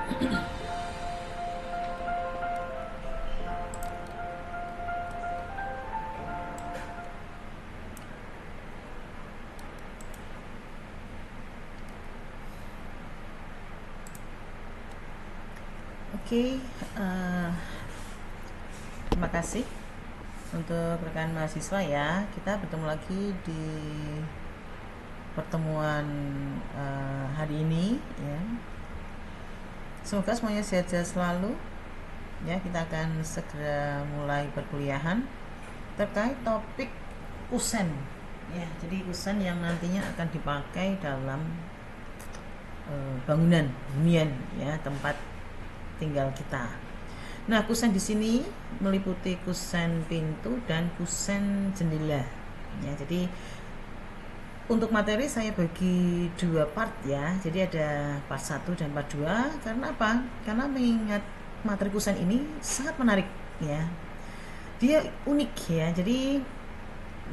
Oke, terima kasih untuk rekan mahasiswa ya. Kita bertemu lagi di pertemuan hari ini ya. Semoga semuanya sehat-sehat selalu ya. Kita akan segera mulai perkuliahan terkait topik kusen ya. Jadi kusen yang nantinya akan dipakai dalam bangunan hunian ya, tempat tinggal kita. Nah, kusen di sini meliputi kusen pintu dan kusen jendela. Ya, jadi untuk materi saya bagi dua part ya. Jadi ada part 1 dan part 2. Karena apa? Karena mengingat materi kusen ini sangat menarik ya. Dia unik ya. Jadi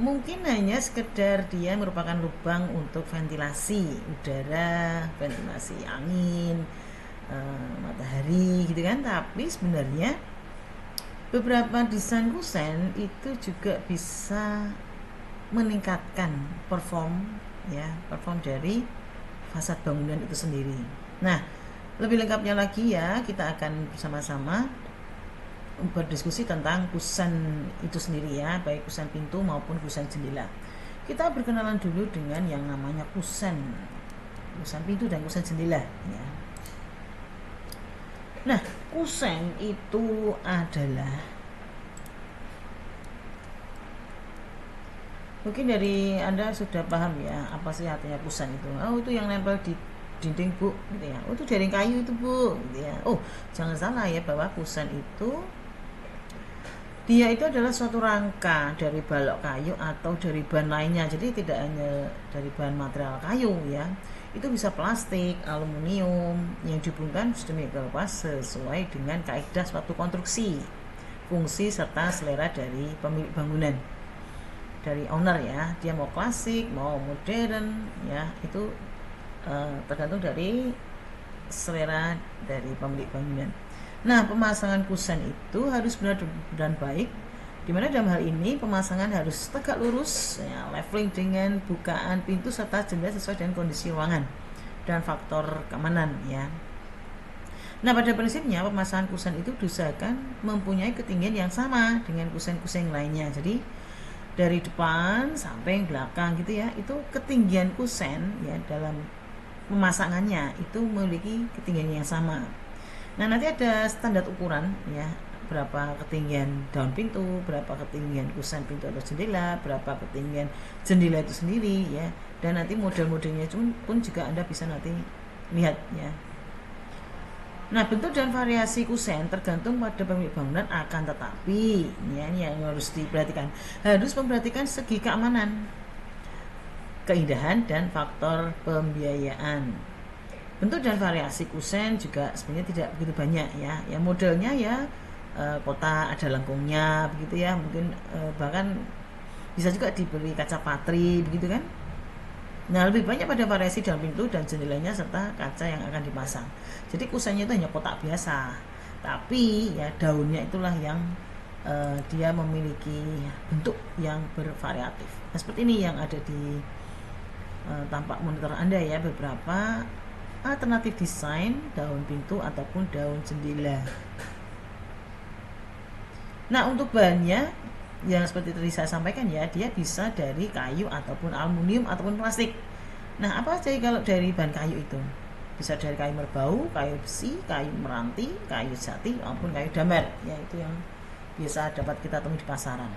mungkin hanya sekedar dia merupakan lubang untuk ventilasi udara, ventilasi angin, matahari gitu kan. Tapi sebenarnya beberapa desain kusen itu juga bisa meningkatkan perform dari fasad bangunan itu sendiri. Nah, lebih lengkapnya lagi ya, kita akan bersama-sama berdiskusi tentang kusen itu sendiri ya, baik kusen pintu maupun kusen jendela. Kita berkenalan dulu dengan yang namanya kusen pintu dan kusen jendela ya. Nah, kusen itu adalah, mungkin dari Anda sudah paham ya apa sih artinya kusen itu. Oh, itu yang nempel di dinding Bu gitu ya. Oh, itu jaring kayu itu Bu gitu ya. Oh, jangan salah ya, bahwa kusen itu dia itu adalah suatu rangka dari balok kayu atau dari bahan lainnya. Jadi tidak hanya dari bahan material kayu ya. Itu bisa plastik, aluminium yang dihubungkan sedemikian rupa sesuai dengan kaidah suatu konstruksi, fungsi serta selera dari pemilik bangunan, dari owner ya. Dia mau klasik, mau modern ya, itu tergantung dari selera dari pemilik bangunan. Nah, pemasangan kusen itu harus benar dan baik, dimana dalam hal ini pemasangan harus tegak lurus ya, leveling dengan bukaan pintu serta jendela sesuai dengan kondisi ruangan dan faktor keamanan ya. Nah, pada prinsipnya pemasangan kusen itu diusahakan mempunyai ketinggian yang sama dengan kusen-kusen lainnya. Jadi dari depan sampai belakang gitu ya, itu ketinggian kusen ya dalam pemasangannya itu memiliki ketinggian yang sama. Nah, nanti ada standar ukuran ya, berapa ketinggian daun pintu, berapa ketinggian kusen pintu atau jendela, berapa ketinggian jendela itu sendiri ya. Dan nanti model-modelnya pun juga Anda bisa nanti lihat ya. Nah, bentuk dan variasi kusen tergantung pada pemilik bangunan, akan tetapi ya, ini yang harus diperhatikan. Harus memperhatikan segi keamanan, keindahan, dan faktor pembiayaan. Bentuk dan variasi kusen juga sebenarnya tidak begitu banyak ya. Yang modelnya ya kotak ada lengkungnya begitu ya. Mungkin bahkan bisa juga diberi kaca patri begitu kan. Nah, lebih banyak pada variasi dalam pintu dan jendelanya serta kaca yang akan dipasang. Jadi kusennya itu hanya kotak biasa, tapi ya daunnya itulah yang dia memiliki bentuk yang bervariatif. Nah, seperti ini yang ada di tampak monitor Anda ya, beberapa alternatif desain daun pintu ataupun daun jendela. Nah, untuk bahannya yang seperti tadi saya sampaikan ya, dia bisa dari kayu ataupun aluminium ataupun plastik. Nah, apa saja kalau dari bahan kayu itu? Bisa dari kayu merbau, kayu besi, kayu meranti, kayu jati maupun kayu damar ya, itu yang biasa dapat kita temui di pasaran.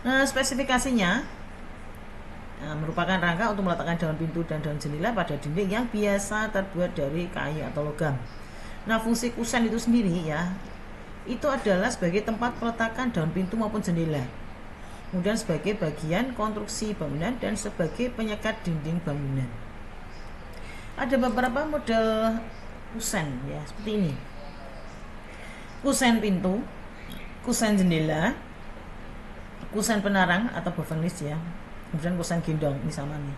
Nah, spesifikasinya merupakan rangka untuk meletakkan daun pintu dan daun jendela pada dinding yang biasa terbuat dari kayu atau logam. Nah, fungsi kusen itu sendiri ya, itu adalah sebagai tempat peletakan daun pintu maupun jendela, kemudian sebagai bagian konstruksi bangunan dan sebagai penyekat dinding bangunan. Ada beberapa model kusen ya, seperti ini: kusen pintu, kusen jendela, kusen penarang atau bovenis ya, kemudian kusen gendong, ini sama nih.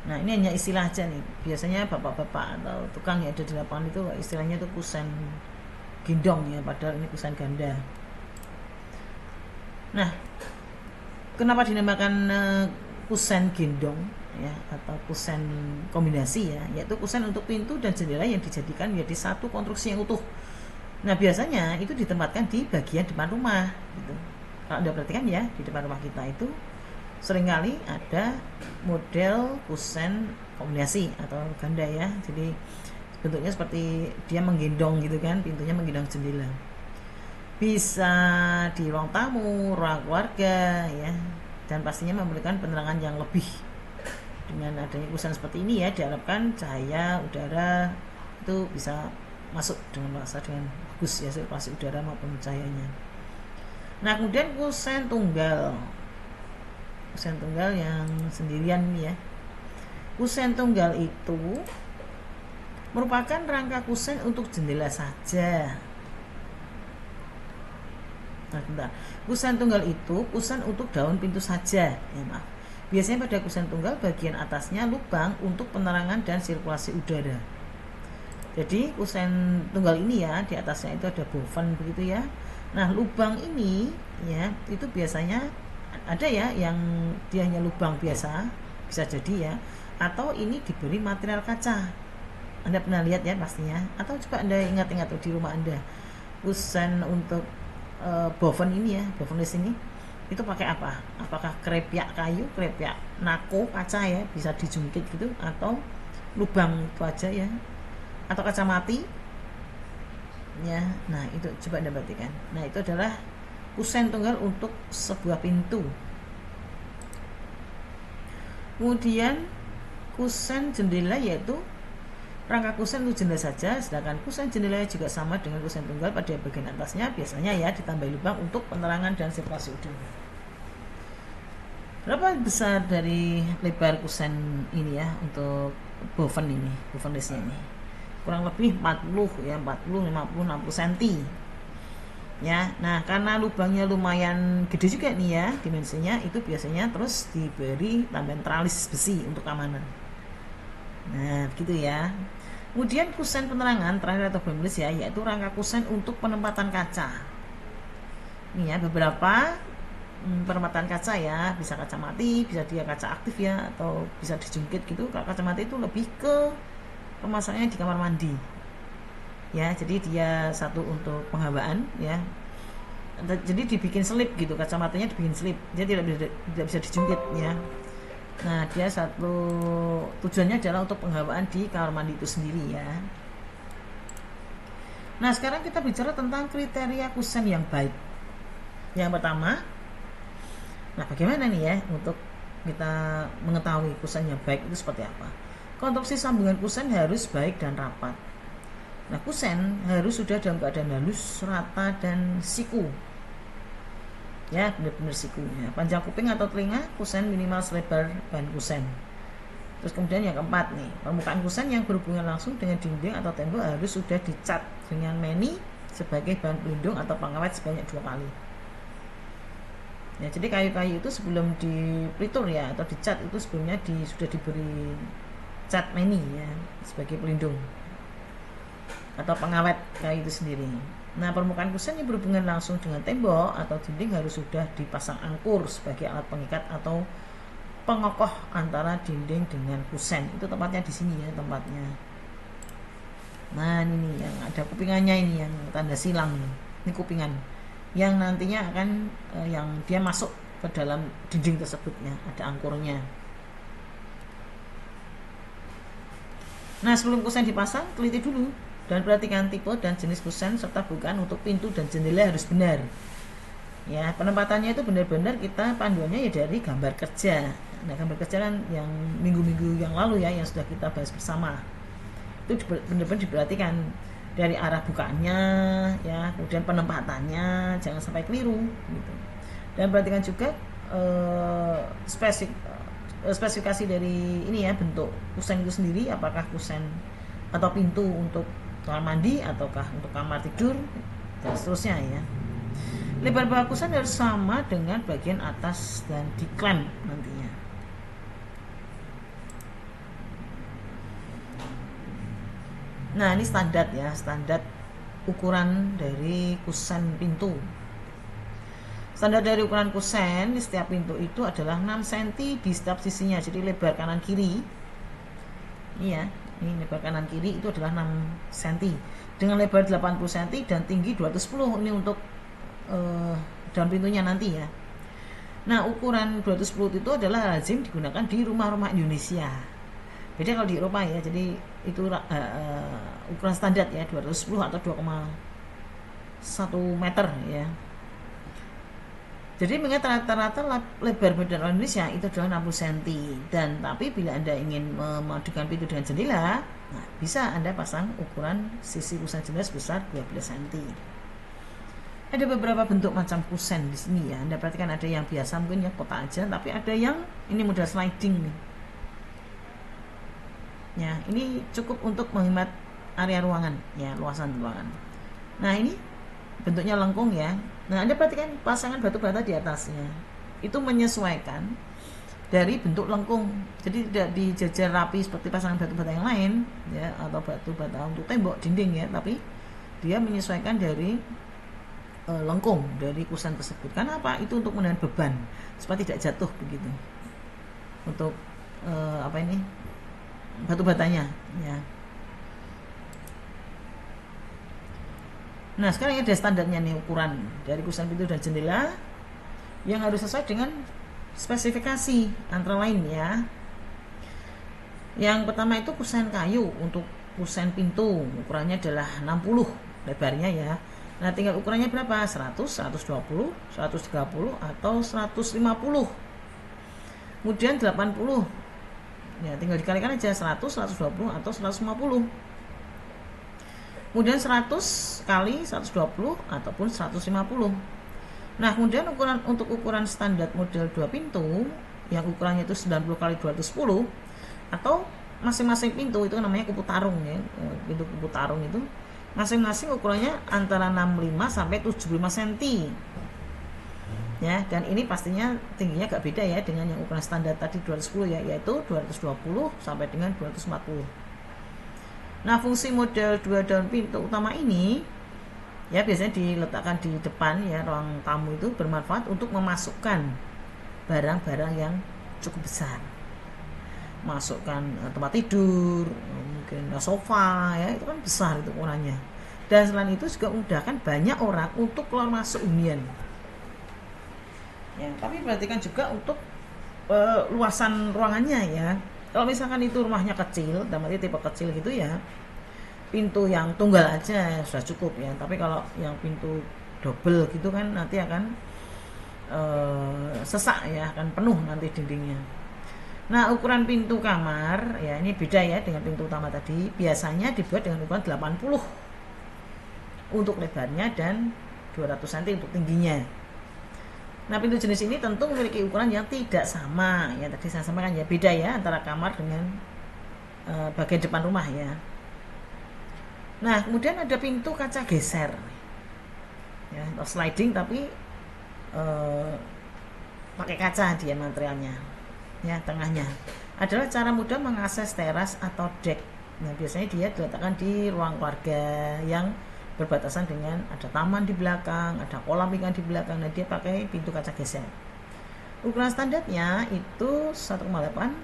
Nah, ini hanya istilah aja nih. Biasanya bapak-bapak atau tukang yang ada di lapangan itu istilahnya itu kusen gendong ya, padahal ini kusen ganda. Nah, kenapa dinamakan kusen gendong ya, atau kusen kombinasi ya, yaitu kusen untuk pintu dan jendela yang dijadikan menjadi satu konstruksi yang utuh. Nah, biasanya itu ditempatkan di bagian depan rumah gitu. Kalau Anda perhatikan ya, di depan rumah kita itu seringkali ada model kusen kombinasi atau ganda ya. Jadi bentuknya seperti dia menggendong gitu kan, pintunya menggendong jendela. Bisa di ruang tamu, ruang keluarga ya, dan pastinya memberikan penerangan yang lebih. Dengan adanya kusen seperti ini ya, diharapkan cahaya udara itu bisa masuk dengan bagus ya, sirkulasi udara maupun cahayanya. Nah, kemudian kusen tunggal yang sendirian ya. Kusen tunggal itu merupakan rangka kusen untuk jendela saja. Nah, bentar. Kusen tunggal itu kusen untuk daun pintu saja ya, maaf. Biasanya pada kusen tunggal bagian atasnya lubang untuk penerangan dan sirkulasi udara. Jadi kusen tunggal ini ya, di atasnya itu ada boven begitu ya. Nah, lubang ini ya, itu biasanya ada ya yang dia hanya lubang biasa, bisa jadi ya, atau ini diberi material kaca. Anda pernah lihat ya pastinya, atau coba Anda ingat-ingat di rumah Anda, kusen untuk boven ini ya, bovenless ini itu pakai apa? Apakah krepyak kayu, krepyak nako kaca ya, bisa dijungkit gitu, atau lubang itu aja ya, atau kaca mati ya. Nah, itu coba Anda perhatikan. Nah, itu adalah kusen tunggal untuk sebuah pintu. Kemudian kusen jendela yaitu rangka kusen untuk jendela saja, sedangkan kusen jendela juga sama dengan kusen tunggal. Pada bagian atasnya biasanya ya ditambah lubang untuk penerangan dan sirkulasi udara. Berapa besar dari lebar kusen ini ya untuk boven ini, bovenlessnya ini? Kurang lebih 40 ya, 40, 50, 60 cm. Ya, nah karena lubangnya lumayan gede juga nih ya dimensinya, itu biasanya terus diberi tambahan tralis besi untuk keamanan. Nah, begitu ya. Kemudian kusen penerangan terakhir atau bovenless ya, yaitu rangka kusen untuk penempatan kaca. Ini ya beberapa penempatan kaca ya, bisa kaca mati, bisa dia kaca aktif ya, atau bisa dijungkit gitu. Kalau kaca mati itu lebih ke pemasangannya di kamar mandi. Ya, jadi dia satu untuk penghawaan ya, jadi dibikin selip gitu, kacamatanya dibikin selip, dia tidak bisa dijungkit ya. Nah, dia satu tujuannya adalah untuk penghawaan di kamar mandi itu sendiri ya. Nah, sekarang kita bicara tentang kriteria kusen yang baik. Yang pertama, nah bagaimana nih ya untuk kita mengetahui kusen yang baik itu seperti apa? Konstruksi sambungan kusen harus baik dan rapat. Nah, kusen harus sudah dalam keadaan halus, rata, dan siku. Ya, benar-benar siku ya. Panjang kuping atau telinga kusen minimal selebar bahan kusen. Terus kemudian yang keempat nih, permukaan kusen yang berhubungan langsung dengan dinding atau tembok harus sudah dicat dengan meni sebagai bahan pelindung atau pengawet sebanyak 2 kali. Ya, jadi kayu-kayu itu sebelum dipelitur ya atau dicat itu sebelumnya sudah diberi cat meni ya sebagai pelindung atau pengawet kayu itu sendiri. Nah, permukaan kusen yang berhubungan langsung dengan tembok atau dinding harus sudah dipasang angkur sebagai alat pengikat atau pengokoh antara dinding dengan kusen. Itu tempatnya di sini ya, tempatnya. Nah, ini yang ada kupingannya, ini yang tanda silang ini kupingan yang nantinya akan yang dia masuk ke dalam dinding tersebut ya, ada angkurnya. Nah, sebelum kusen dipasang, teliti dulu dan perhatikan tipe dan jenis kusen serta bukaan untuk pintu dan jendela harus benar. Ya, penempatannya itu benar-benar kita panduannya ya dari gambar kerja. Nah, gambar kerja kan yang minggu-minggu yang lalu ya yang sudah kita bahas bersama. Itu benar-benar diperhatikan dari arah bukaannya ya, kemudian penempatannya jangan sampai keliru gitu. Dan perhatikan juga spesifikasi dari ini ya, bentuk kusen itu sendiri, apakah kusen atau pintu untuk kamar mandi ataukah untuk kamar tidur dan seterusnya ya. Lebar bawah kusen harus sama dengan bagian atas dan diklem nantinya. Nah, ini standar ya, standar ukuran dari kusen pintu. Standar dari ukuran kusen di setiap pintu itu adalah 6 cm di setiap sisinya. Jadi lebar kanan kiri. Iya, ini lebar kanan kiri itu adalah 6 cm dengan lebar 80 cm dan tinggi 210. Ini untuk daun pintunya nanti ya. Nah, ukuran 210 itu adalah lazim digunakan di rumah-rumah Indonesia. Beda kalau di Eropa ya. Jadi itu ukuran standar ya, 210 atau 2,1 meter ya. Jadi mengingat rata-rata lebar badan orang Indonesia itu adalah 60 cm. Dan tapi bila Anda ingin memadukan pintu dengan jendela, nah, bisa Anda pasang ukuran sisi kusen jendela sebesar 12 cm. Ada beberapa bentuk macam kusen di sini ya. Anda perhatikan ada yang biasa mungkin ya kotak aja, tapi ada yang ini model sliding nih. Ya, ini cukup untuk menghemat area ruangan ya, luasan ruangan. Nah, ini bentuknya lengkung ya. Nah, Anda perhatikan pasangan batu bata di atasnya. Itu menyesuaikan dari bentuk lengkung. Jadi tidak dijajar rapi seperti pasangan batu bata yang lain ya, atau batu bata untuk tembok dinding ya, tapi dia menyesuaikan dari lengkung dari kusen tersebut. Karena apa? Itu untuk menahan beban supaya tidak jatuh begitu. Untuk batu batanya ya. Nah, sekarang ada standarnya nih, ukuran dari kusen pintu dan jendela yang harus sesuai dengan spesifikasi antara lain ya. Yang pertama itu kusen kayu. Untuk kusen pintu ukurannya adalah 60 lebarnya ya. Nah, tinggal ukurannya berapa? 100, 120, 130 atau 150. Kemudian 80. Ya, tinggal dikalikan aja 100, 120 atau 150. Kemudian 100 kali 120 ataupun 150. Nah, kemudian untuk ukuran standar model 2 pintu yang ukurannya itu 90 kali 210 atau masing-masing pintu itu namanya kupu tarung ya. Pintu kupu tarung itu masing-masing ukurannya antara 65 sampai 75 cm. Ya, dan ini pastinya tingginya agak beda ya dengan yang ukuran standar tadi 210 ya, yaitu 220 sampai dengan 240. Nah, fungsi model 2 daun pintu utama ini ya biasanya diletakkan di depan ya ruang tamu, itu bermanfaat untuk memasukkan barang-barang yang cukup besar. Masukkan tempat tidur, mungkin sofa ya, itu kan besar itu ukurannya. Dan selain itu juga memudahkan banyak orang untuk keluar masuk hunian. Ya, tapi perhatikan juga untuk luasan ruangannya ya. Kalau misalkan itu rumahnya kecil, namanya tipe kecil gitu ya, pintu yang tunggal aja sudah cukup ya. Tapi kalau yang pintu double gitu kan nanti akan sesak ya, akan penuh nanti dindingnya. Nah, ukuran pintu kamar ya ini beda ya dengan pintu utama tadi. Biasanya dibuat dengan ukuran 80 untuk lebarnya dan 200 cm untuk tingginya. Nah, pintu jenis ini tentu memiliki ukuran yang tidak sama ya. Tadi saya sampaikan ya, beda ya antara kamar dengan bagian depan rumah ya. Nah, kemudian ada pintu kaca geser ya, atau sliding tapi pakai kaca dia materialnya ya. Tengahnya adalah cara mudah mengakses teras atau deck. Nah, biasanya dia diletakkan di ruang keluarga yang berbatasan dengan ada taman di belakang, ada kolam ikan di belakang. Nah, dia pakai pintu kaca geser. Ukuran standarnya itu 1,8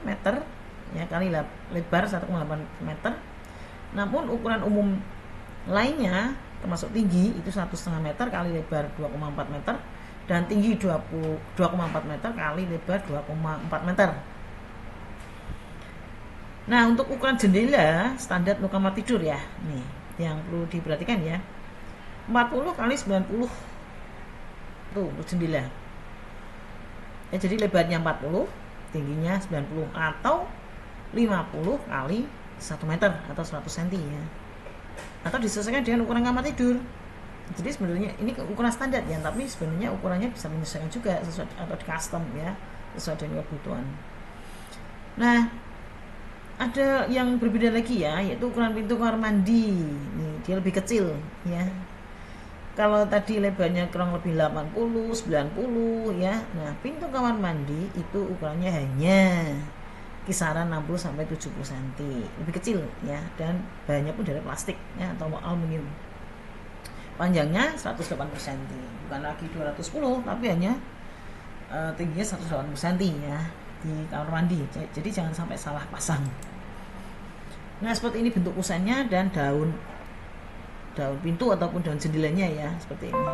meter ya kali lebar 1,8 meter. Namun ukuran umum lainnya termasuk tinggi itu 1,5 meter kali lebar 2,4 meter dan tinggi 2,4 meter kali lebar 2,4 meter. Nah, untuk ukuran jendela standar untuk kamar tidur ya, nih yang perlu diperhatikan ya, 40 kali 90 tuh untuk jendela ya. Jadi lebarnya 40, tingginya 90 atau 50 kali 1 meter atau 100 cm ya, atau disesuaikan dengan ukuran kamar tidur. Jadi sebenarnya ini ukuran standar ya, tapi sebenarnya ukurannya bisa menyesuaikan juga sesuai atau di custom ya, sesuai dengan kebutuhan. Nah, ada yang berbeda lagi ya, yaitu ukuran pintu kamar mandi. Nih, dia lebih kecil ya. Kalau tadi lebarnya kurang lebih 80, 90 ya. Nah, pintu kamar mandi itu ukurannya hanya kisaran 60 sampai 70 cm, lebih kecil ya, dan bahannya pun dari plastik ya atau aluminium. Panjangnya 180 cm, bukan lagi 210 tapi hanya tingginya 180 cm ya di kamar mandi. Jadi jangan sampai salah pasang. Nah, seperti ini bentuk kusennya dan daun pintu ataupun daun jendelanya ya, seperti ini.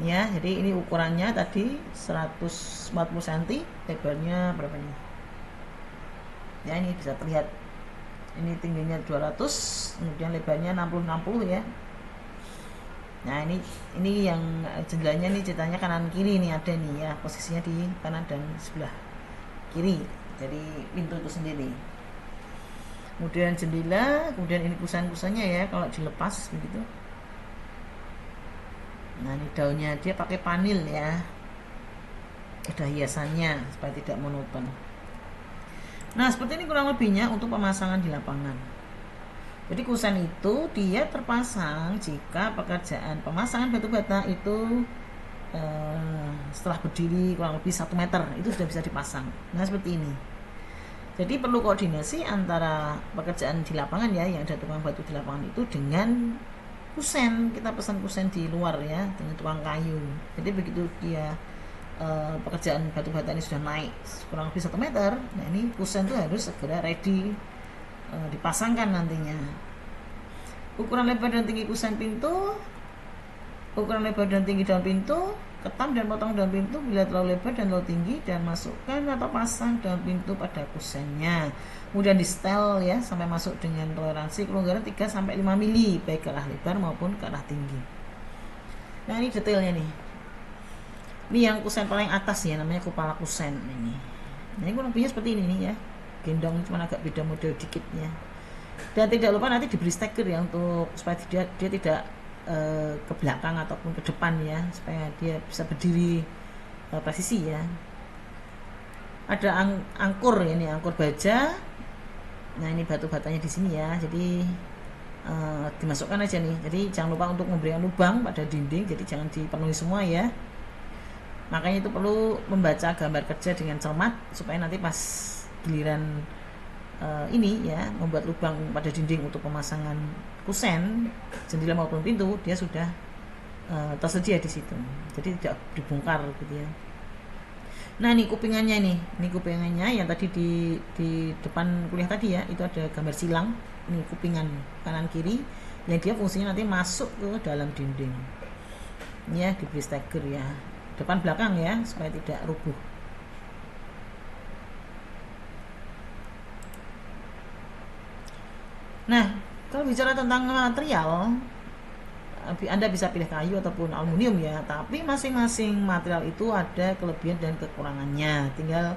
Ya, jadi ini ukurannya tadi 140 cm, lebarnya berapa nih? Ya, ini bisa terlihat. Ini tingginya 200, kemudian lebarnya 60 ya. Nah, ini yang jendelanya nih ceritanya kanan kiri nih ada nih ya, posisinya di kanan dan sebelah kiri. Jadi pintu itu sendiri. Kemudian jendela, kemudian ini kusen-kusennya ya kalau dilepas begitu. Nah, ini daunnya dia pakai panil ya. Ada hiasannya supaya tidak monoton. Nah, seperti ini kurang lebihnya untuk pemasangan di lapangan. Jadi kusen itu dia terpasang jika pekerjaan pemasangan batu bata itu setelah berdiri kurang lebih 1 meter itu sudah bisa dipasang. Nah, seperti ini. Jadi perlu koordinasi antara pekerjaan di lapangan ya, yang ada tukang batu di lapangan itu dengan kusen. Kita pesan kusen di luar ya, dengan tukang kayu. Jadi begitu dia pekerjaan batu bata ini sudah naik kurang lebih 1 meter, nah ini kusen itu harus segera ready dipasangkan nantinya. Ukuran lebar dan tinggi kusen pintu, ukuran lebar dan tinggi daun pintu, ketam dan potong daun pintu bila terlalu lebar dan terlalu tinggi, dan masukkan atau pasang daun pintu pada kusennya. Kemudian di setel ya sampai masuk dengan toleransi kelonggaran 3 sampai 5 mili baik ke arah lebar maupun ke arah tinggi. Nah, ini detailnya nih. Ini yang kusen paling atas ya, namanya kepala kusen ini. Nah, ini kurang lebihnya seperti ini nih ya. Gendong cuma agak beda model dikit ya. Dan tidak lupa nanti diberi steker ya untuk supaya dia tidak ke belakang ataupun ke depan ya, supaya dia bisa berdiri presisi ya. Ada angkur ya, ini angkur baja. Nah, ini batu batanya di sini ya. Jadi dimasukkan aja nih. Jadi jangan lupa untuk memberikan lubang pada dinding. Jadi jangan dipenuhi semua ya. Makanya itu perlu membaca gambar kerja dengan cermat supaya nanti pas giliran ini ya membuat lubang pada dinding untuk pemasangan kusen, jendela maupun pintu, dia sudah tersedia di situ. Jadi tidak dibongkar gitu ya. Nah, ini kupingannya ini kupingannya yang tadi di depan kuliah tadi ya, itu ada gambar silang. Ini kupingan kanan kiri yang dia fungsinya nanti masuk ke dalam dinding. Ya, diberi steker ya. Depan belakang ya supaya tidak rubuh. Nah, kalau bicara tentang material, Anda bisa pilih kayu ataupun aluminium ya, tapi masing-masing material itu ada kelebihan dan kekurangannya. Tinggal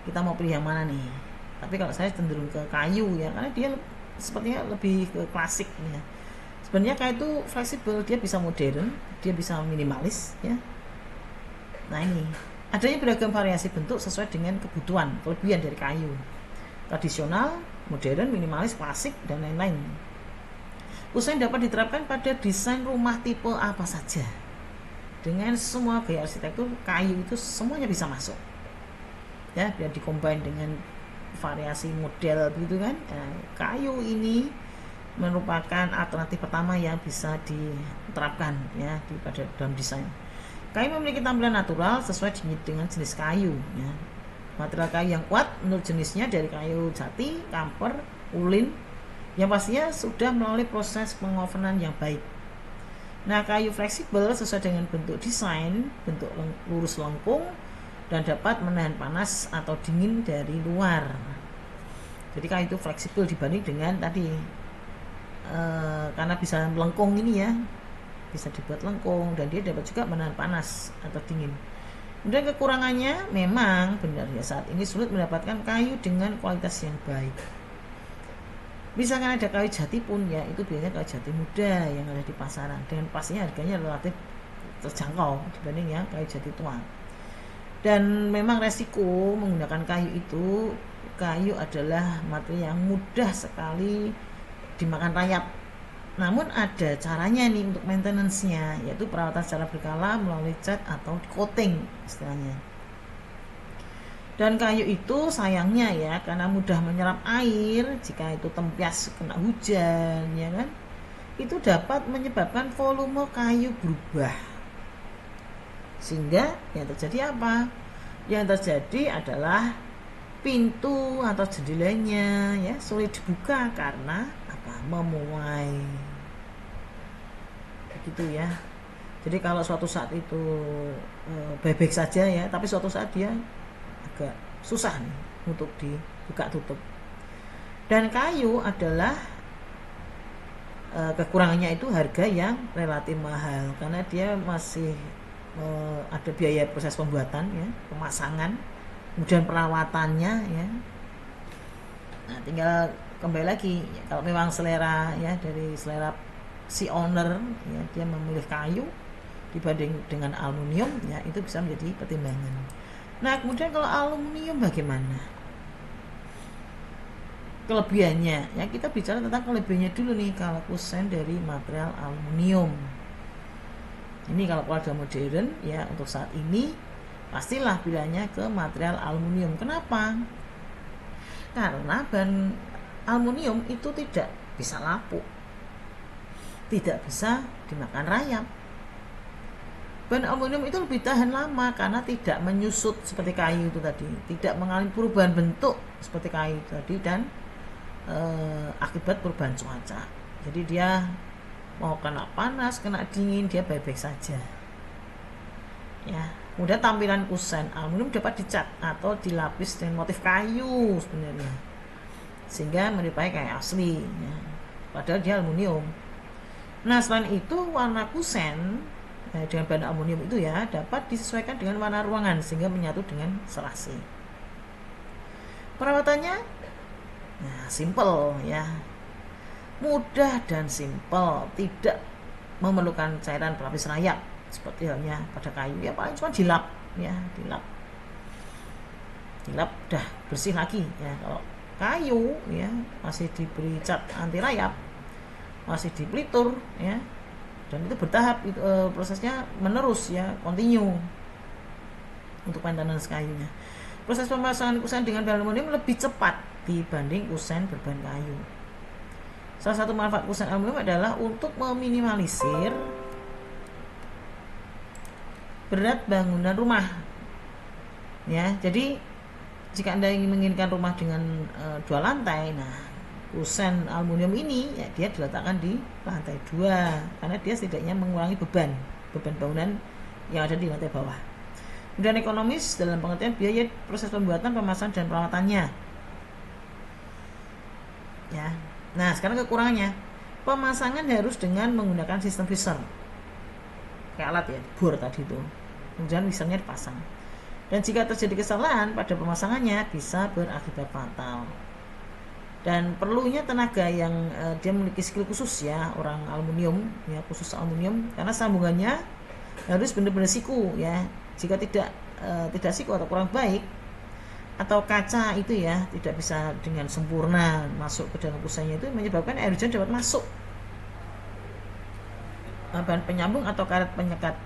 kita mau pilih yang mana nih. Tapi kalau saya cenderung ke kayu ya, karena dia sepertinya lebih ke klasik ya. Sebenarnya kayu itu fleksibel, dia bisa modern, dia bisa minimalis ya. Nah, ini adanya beragam variasi bentuk sesuai dengan kebutuhan, kelebihan dari kayu. Tradisional, modern, minimalis, klasik, dan lain-lain. Kusen dapat diterapkan pada desain rumah tipe apa saja. Dengan semua gaya arsitektur, kayu itu semuanya bisa masuk. Ya, biar dikombin dengan variasi model gitu kan. Nah, kayu ini merupakan alternatif pertama yang bisa diterapkan ya pada dalam desain. Kayu memiliki tampilan natural sesuai dengan jenis kayu ya. Material kayu yang kuat menurut jenisnya dari kayu jati, kamper, ulin yang pastinya sudah melalui proses pengovenan yang baik. Nah, kayu fleksibel sesuai dengan bentuk desain, bentuk lurus lengkung dan dapat menahan panas atau dingin dari luar. Jadi kayu itu fleksibel dibanding dengan tadi karena bisa melengkung ini ya, bisa dibuat lengkung dan dia dapat juga menahan panas atau dingin. Kemudian kekurangannya memang benar ya, saat ini sulit mendapatkan kayu dengan kualitas yang baik. Misalkan ada kayu jati pun ya, itu biasanya kayu jati muda yang ada di pasaran, dengan pastinya harganya relatif terjangkau dibanding yang kayu jati tua. Dan memang resiko menggunakan kayu itu, kayu adalah material yang mudah sekali dimakan rayap. Namun ada caranya nih untuk maintenance-nya, yaitu perawatan secara berkala melalui cat atau coating istilahnya. Dan kayu itu sayangnya ya, karena mudah menyerap air, jika itu tempias kena hujan ya kan, itu dapat menyebabkan volume kayu berubah. Sehingga yang terjadi apa? Yang terjadi adalah pintu atau jendelanya ya sulit dibuka karena apa? Memuai. Begitu ya. Jadi kalau suatu saat itu baik-baik saja ya, tapi suatu saat dia agak susah nih untuk dibuka tutup. Dan kayu adalah kekurangannya itu harga yang relatif mahal karena dia masih ada biaya proses pembuatan ya, pemasangan, kemudian perawatannya ya. Nah, tinggal kembali lagi ya, kalau memang selera ya, dari selera si owner ya, dia memilih kayu dibanding dengan aluminium ya, itu bisa menjadi pertimbangan. Nah, kemudian kalau aluminium bagaimana kelebihannya ya? Kita bicara tentang kelebihannya dulu nih. Kalau kusen dari material aluminium ini, kalau keluarga modern ya, untuk saat ini pastilah pilihannya ke material aluminium. Kenapa? Karena bahan aluminium itu tidak bisa lapuk, tidak bisa dimakan rayap. Bahan aluminium itu lebih tahan lama karena tidak menyusut seperti kayu itu tadi, tidak mengalami perubahan bentuk seperti kayu itu tadi, dan akibat perubahan cuaca. Jadi dia mau kena panas, kena dingin, dia baik-baik saja ya. Kemudian tampilan kusen aluminium dapat dicat atau dilapis dengan motif kayu sebenarnya, sehingga menyerupai kayak asli ya, padahal dia aluminium. Nah, selain itu warna kusen dengan bahan aluminium itu ya dapat disesuaikan dengan warna ruangan sehingga menyatu dengan serasi. Perawatannya nah, simple ya, mudah dan simple, tidak memerlukan cairan pelapis rayap seperti halnya pada kayu ya, paling cuma dilap ya, dilap udah bersih lagi ya. Kalau kayu ya masih diberi cat anti rayap, masih dipelitur ya, dan itu bertahap, itu prosesnya menerus ya, continue untuk maintenance kayunya. Proses pemasangan kusen dengan bahan aluminium lebih cepat dibanding kusen berbahan kayu. Salah satu manfaat kusen aluminium adalah untuk meminimalisir berat bangunan rumah ya. Jadi jika Anda ingin menginginkan rumah dengan 2 lantai, nah kusen aluminium ini ya, dia diletakkan di lantai 2 karena dia setidaknya mengurangi beban bangunan yang ada di lantai bawah. Dan ekonomis dalam pengertian biaya proses pembuatan, pemasangan, dan perawatannya ya. Nah, sekarang kekurangannya, pemasangan harus dengan menggunakan sistem visor kayak alat ya, bor tadi itu, kemudian visornya dipasang, dan jika terjadi kesalahan pada pemasangannya bisa berakibat fatal. Dan perlunya tenaga yang dia memiliki skill khusus ya, orang aluminium ya, khusus aluminium, karena sambungannya harus benar-benar siku ya. Jika tidak siku atau kurang baik, atau kaca itu ya tidak bisa dengan sempurna masuk ke dalam kusennya, itu menyebabkan air hujan dapat masuk. Bahan penyambung atau karet penyekat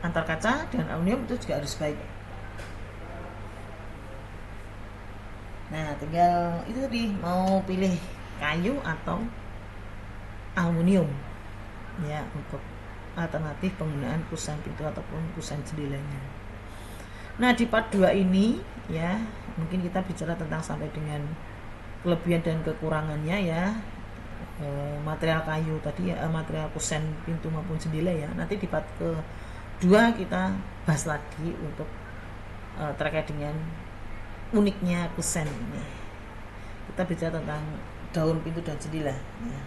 antar kaca dan aluminium itu juga harus baik. Nah, tinggal itu tadi, mau pilih kayu atau aluminium ya untuk alternatif penggunaan kusen pintu ataupun kusen jendelanya. Nah, di part 2 ini ya mungkin kita bicara tentang sampai dengan kelebihan dan kekurangannya ya, material kayu tadi ya, material kusen pintu maupun jendela ya. Nanti di part kedua kita bahas lagi untuk terkait dengan uniknya kusen ini. Kita bicara tentang daun pintu dan jendela ya.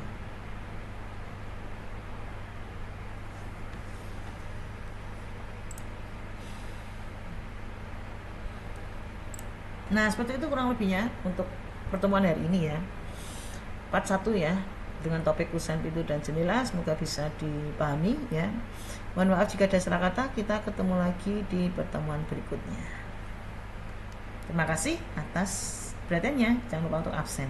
Nah, seperti itu kurang lebihnya untuk pertemuan hari ini ya, part 1 ya, dengan topik kusen pintu dan jendela. Semoga bisa dipahami ya. Mohon maaf jika ada salah kata. Kita ketemu lagi di pertemuan berikutnya. Terima kasih atas perhatiannya. Jangan lupa untuk absen.